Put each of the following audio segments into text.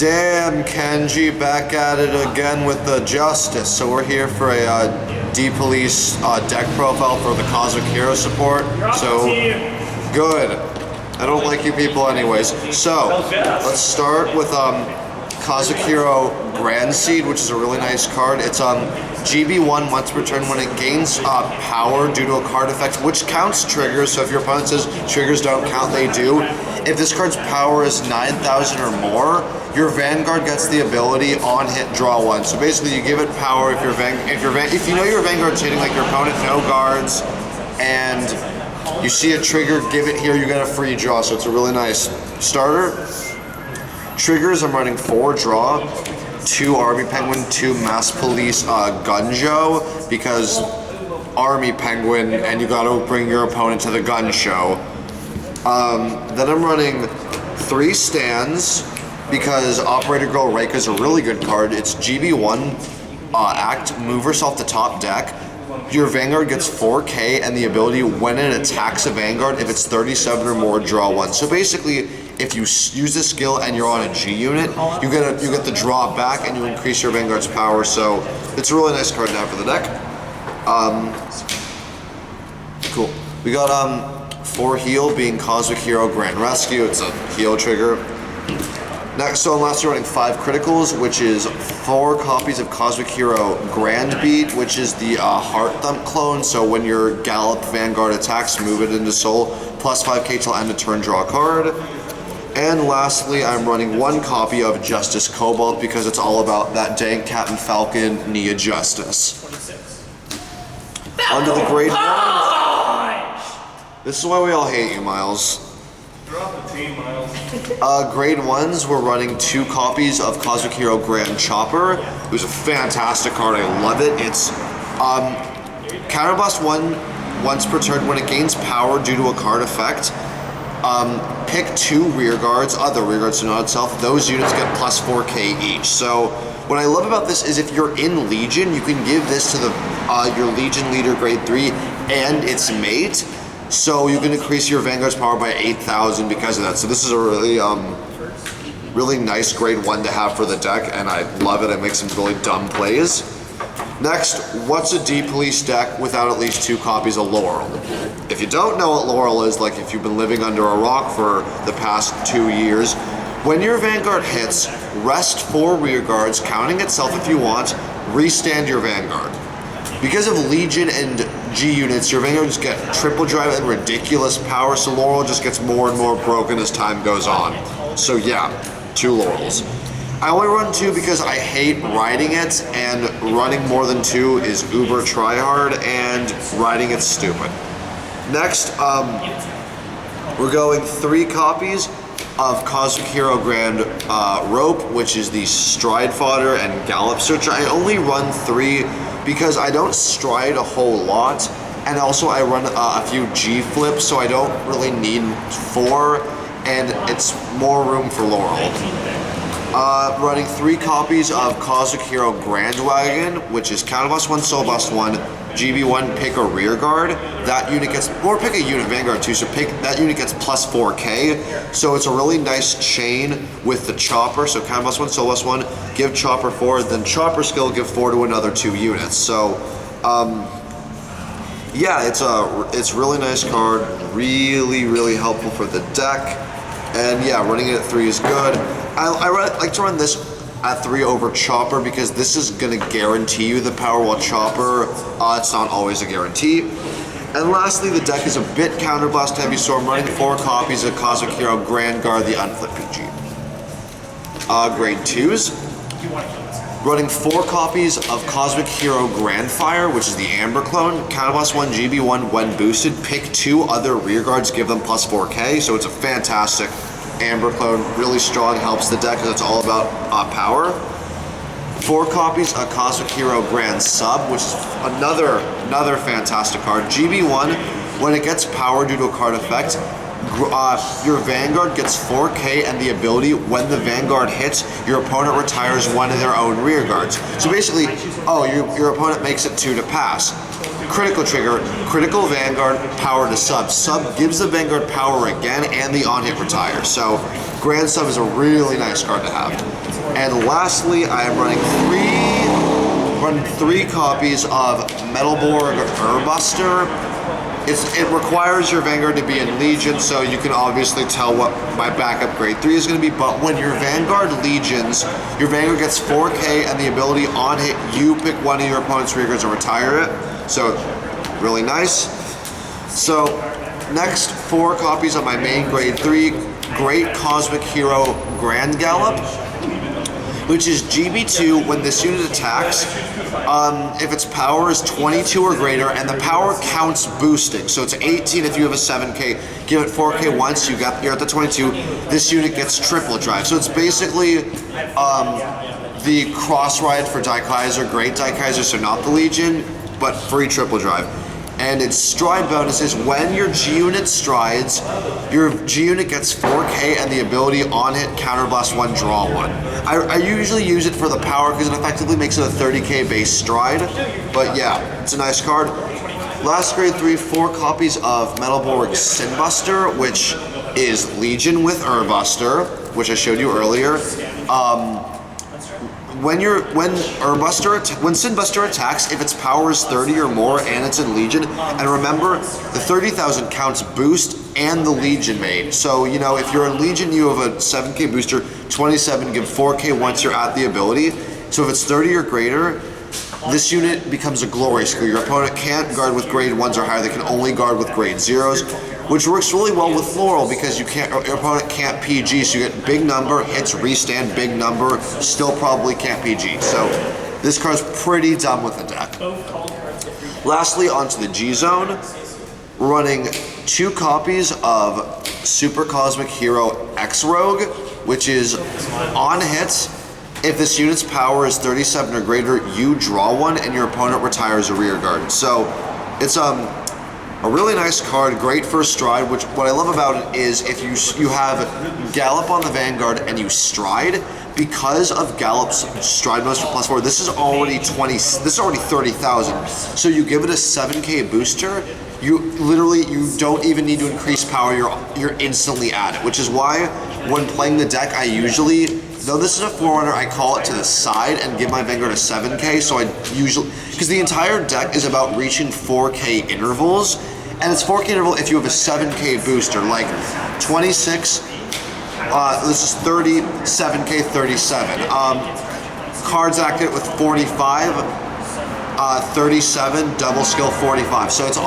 Damn, Kenji, back at it again with the Justice. So we're here for a D-Police deck profile for the Cosmic Hero support. So, good. I don't like you people anyways. So, let's start with Cosmic Hero Grandseed, which is a really nice card. It's GB1 once per turn when it gains power due to a card effect, which counts triggers. So if your opponent says triggers don't count, they do. If this card's power is 9,000 or more, your Vanguard gets the ability on hit draw one. So basically, you give it power if if you know your Vanguard's hitting like your opponent, no guards, and you see a trigger, give it here, you get a free draw. So it's a really nice starter. Triggers, I'm running 4 draw, 2 Army Penguin, 2 Mass Police Guunjoe, because Army Penguin, and you gotta bring your opponent to the gun show. Then I'm running 3 stands, because Operator Girl Reika is a really good card. It's GB1, act, move herself to top deck. Your Vanguard gets 4K and the ability when it attacks a Vanguard, if it's 37 or more, draw 1. So basically, if you use this skill and you're on a G unit, you get the draw back and you increase your Vanguard's power. So it's a really nice card to have for the deck. Cool. We got 4 heal, being Cosmic Hero Grandrescue. It's a heal trigger. Next, so last you're running 5 criticals, which is 4 copies of Cosmic Hero Grandbeat, which is the Heart Thump clone. So when your Gallop Vanguard attacks, move it into Soul, plus 5k till end of turn, draw a card. And lastly, I'm running 1 copy of Justice Cobalt, because it's all about that dang Captain Falcon Nia Justice. Onto the grade 1. This is why we all hate you, Miles. Drop the team, Miles. Grade 1s, we're running 2 copies of Cosmic Hero Grandchopper. It was a fantastic card, I love it. It's counterblast 1 once per turn when it gains power due to a card effect. Pick 2 rear guards, other rear guards, so not itself. Those units get plus 4k each. So what I love about this is if you're in Legion, you can give this to the your Legion leader grade 3 and its mate. So you can increase your Vanguard's power by 8,000 because of that. So this is a really nice grade 1 to have for the deck, and I love it. It makes some really dumb plays. Next, what's a D-Police deck without at least 2 copies of Laurel? If you don't know what Laurel is, like if you've been living under a rock for the past 2 years, when your Vanguard hits, rest 4 rear guards, counting itself if you want, restand your Vanguard. Because of Legion and G units, your Vanguard just get triple drive and ridiculous power, so Laurel just gets more and more broken as time goes on. So yeah, 2 Laurels. I only run 2 because I hate riding it, and running more than 2 is uber tryhard, and riding it's stupid. Next, we're going 3 copies of Cosmic Hero Grandrope, which is the stride fodder and gallop searcher. I only run 3 because I don't stride a whole lot, and also I run a few G flips, so I don't really need 4, and it's more room for Laurel. Running 3 copies of Cosmic Hero Grandwagon, which is counterblast 1, soul blast 1, GB1, pick a rear guard. That unit gets, or pick a unit Vanguard too, so that unit gets plus 4k. So it's a really nice chain with the Chopper. So counterblast 1, soul blast 1, give Chopper 4, then Chopper skill, give 4 to another 2 units. So yeah, it's really nice card, really helpful for the deck. And yeah, running it at 3 is good. I like to run this at 3 over Chopper because this is going to guarantee you the power, while Chopper, it's not always a guarantee. And lastly, the deck is a bit counterblast heavy, so I'm running 4 copies of Cosmic Hero Grandguard, the Unflip PG. Grade 2s, running 4 copies of Cosmic Hero Grandfire, which is the Amber clone. Counterblast 1, GB1, when boosted, pick 2 other rear guards, give them plus 4k, so it's a fantastic Amber clone, really strong, helps the deck because it's all about power. 4 copies of Cosmic Hero Grandsub, which is another fantastic card. GB1, when it gets power due to a card effect, your Vanguard gets 4k and the ability when the Vanguard hits, your opponent retires 1 of their own rear guards. So basically, your opponent makes it 2 to pass. Critical trigger, critical Vanguard, power to sub. Sub gives the Vanguard power again and the on-hit retire. So Grandsub is a really nice card to have. And lastly, I am running three copies of Metalborg Urbuster. It requires your Vanguard to be in Legion, so you can obviously tell what my backup grade 3 is going to be, but when your Vanguard Legions, your Vanguard gets 4K and the ability on hit, you pick one of your opponent's rearguards and retire it. So, really nice. So, next 4 copies of my main grade 3, Great Cosmic Hero Grandgallop, which is GB2 when this unit attacks. If its power is 22 or greater, and the power counts boosting, so it's 18 if you have a 7K, give it 4K once, you're at the 22, this unit gets triple drive. So it's basically the cross ride for Daikaiser, Great Daikaiser, so not the Legion, but free triple drive. And its stride bonus is when your G unit strides, your G unit gets 4K and the ability on hit counterblast 1, draw 1. I usually use it for the power because it effectively makes it a 30K base stride. But yeah, it's a nice card. Last grade 3, 4 copies of Metalborg Sinbuster, which is Legion with Urbuster, which I showed you earlier. When Sinbuster attacks, if its power is 30 or more and it's in Legion, and remember, the 30,000 counts boost and the Legion made. So, you know, if you're in Legion, you have a 7K booster, 27, give 4K once you're at the ability. So if it's 30 or greater, this unit becomes a glory skill. Your opponent can't guard with grade 1s or higher, they can only guard with grade 0s. Which works really well with Laurel because your opponent can't PG, so you get big number, hits restand, big number, still probably can't PG. So this card's pretty dumb with the deck. Lastly, onto the G Zone. We're running 2 copies of Super Cosmic Hero X-Rogue, which is on hit. If this unit's power is 37 or greater, you draw 1 and your opponent retires a rearguard. So it's a really nice card, great for stride, which what I love about it is if you have Gallop on the Vanguard and you stride, because of Gallop's stride bonus for +4, this is already 30,000. So you give it a 7K booster, you don't even need to increase power, you're instantly at it, which is why when playing the deck I usually, though this is a 4-runner, I call it to the side and give my Vanguard a 7K, so I usually, because the entire deck is about reaching 4K intervals, and it's 4K interval if you have a 7K booster, like 26, this is 30, 7K, 37. Cards active with 45, 37, double skill 45. So it's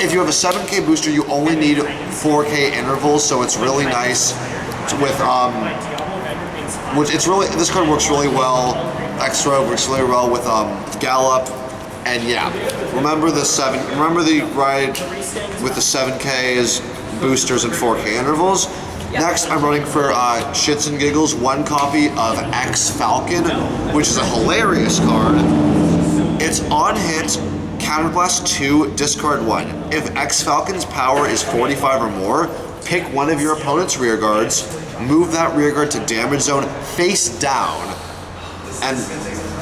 if you have a 7K booster, you only need 4K intervals, so it's really nice with this card works really well. X-Rogue works really well with Gallop, and yeah, remember the ride with the 7Ks, boosters, and 4K intervals. Next, I'm running for shits and giggles 1 copy of X-Falcon, which is a hilarious card. It's on hit, counterblast 2, discard 1. If X-Falcon's power is 45 or more, pick one of your opponent's rearguards, move that rearguard to damage zone face down, and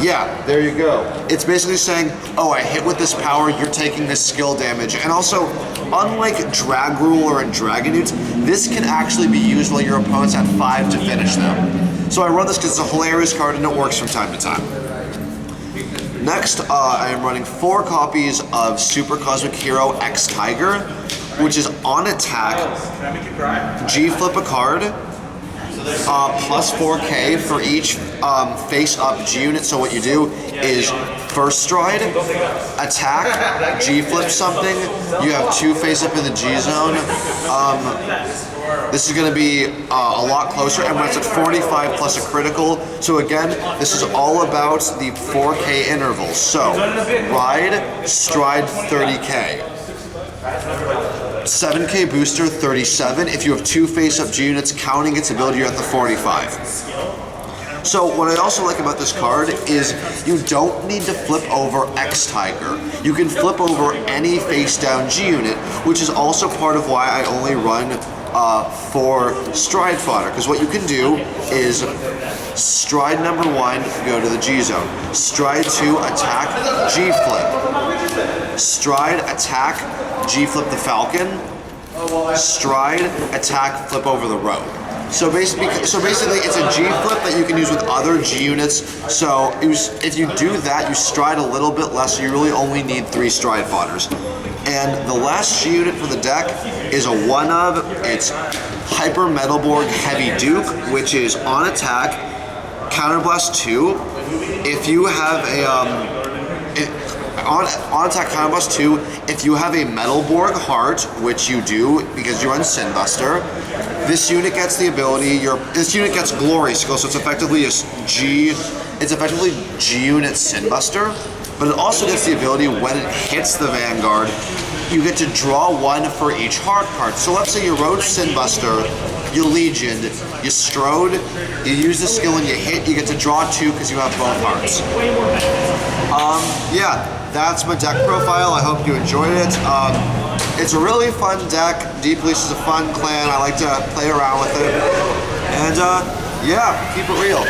yeah, there you go. It's basically saying, oh, I hit with this power, you're taking this skill damage. And also, unlike Drag Ruler and Dragon Newts, this can actually be used while your opponent's at 5 to finish them. So I run this because it's a hilarious card and it works from time to time. Next, I am running 4 copies of Super Cosmic Hero X Tiger, which is on attack, G-flip a card, plus 4K for each face-up G unit. So what you do is first stride, attack, G-flip something. You have 2 face-up in the G zone. This is going to be a lot closer, and when it's at 45 plus a critical. So again, this is all about the 4K intervals. So ride, stride, 30K. 7K booster, 37. If you have 2 face-up G units, counting its ability, you're at the 45. So what I also like about this card is you don't need to flip over X-Tiger. You can flip over any face-down G unit, which is also part of why I only run for stride fodder, because what you can do is stride number 1, go to the G zone. Stride 2, attack, G-flip. Stride, attack, G-flip the Falcon. Stride, attack, flip over the rope. So basically, it's a G flip that you can use with other G units. So if you do that, you stride a little bit less. So you really only need 3 stride fodders. And the last G unit for the deck is a 1-of. It's Hyper Metalborg Heavyduke, which is on attack, Counterblast 2. If you have a on attack Counterblast 2, if you have a Metalborg Heart, which you do because you're on Sinbuster, this unit gets the ability. This unit gets Glory Skill, so it's effectively a G. It's effectively G unit Sinbuster, but it also gets the ability when it hits the Vanguard, you get to draw 1 for each heart card. So let's say you rode Sinbuster, you Legioned, you Strode, you use the skill and you hit, you get to draw 2 because you have both hearts. Yeah, that's my deck profile. I hope you enjoyed it. It's a really fun deck. Deep Leash is a fun clan. I like to play around with it. And yeah, keep it real.